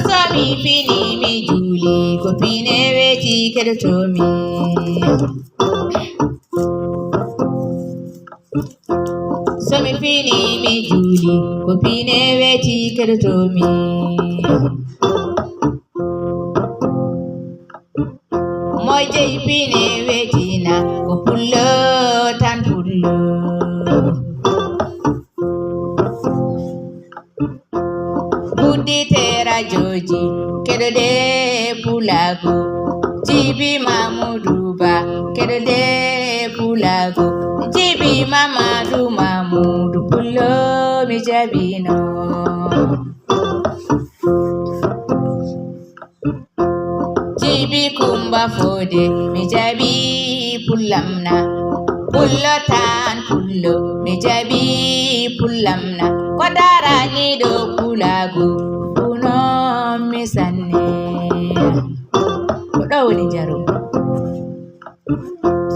somi fini mi juli ko pine weti keɗotomi somi fini mi juli ko pine weti keɗotomi moy jeyi pine wetina ko pullo tan pullo buddite radioji keɗode pulago jibi Mamadou Ba keɗode pulago jibi Mamadou Mamadou pullo mi jabino jibi Kumba Fode mi jabi pullamna pullo tan pullo mi jabi pullamna ko darani ɗo pulago puno mi sanne ko ɗowni jaru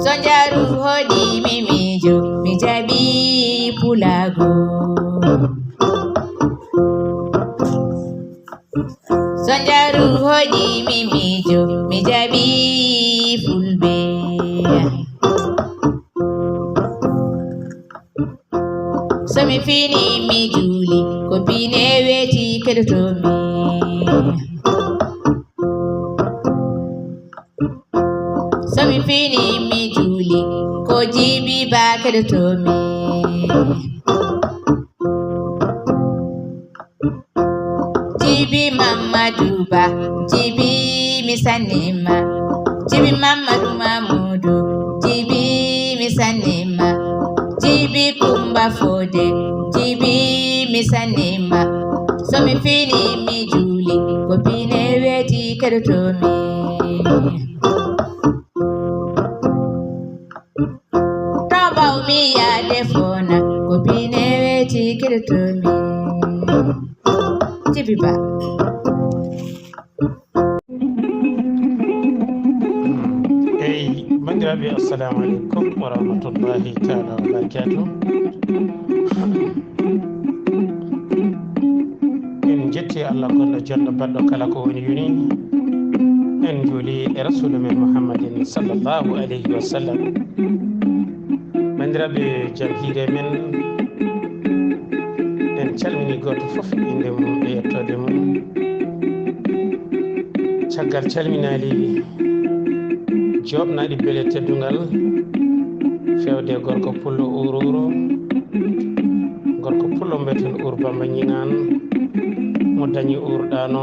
so jaru hoɗi mimijo mi jabi pulago so jaru hoɗi mimijo mi jabi fulɓe somi fini mi juli ko pine weti keɗotomi somi fini mi juli ko jibi Ba keɗotomi jibi Mamadou Ba jibi mi sannima jibi Mamadou Mamadou jibi mi sannima jibi Kumba Fode jibi mi sannima somi fini mi juli ko pine weti keɗotomi to bawmi yade fona ko pine weti keɗotomi jibi Ba bandiraɓe assalamu aleykum wa rahmatullahi taala wa barakatuh en jetti Allah gonɗo jonɗo baɗɗo kala ko woni yuni en juuli e rasulu men Muhammadin sallllahu alayhi wa sallam bandiraɓe jam hiire men en calmini goto fof inde mum e yettode mum caggal calminali joɓnaɗi beele teddungal fewde gorko pullo ururo gorko pullo mbeten Bamba ñinan mo dañi urɗano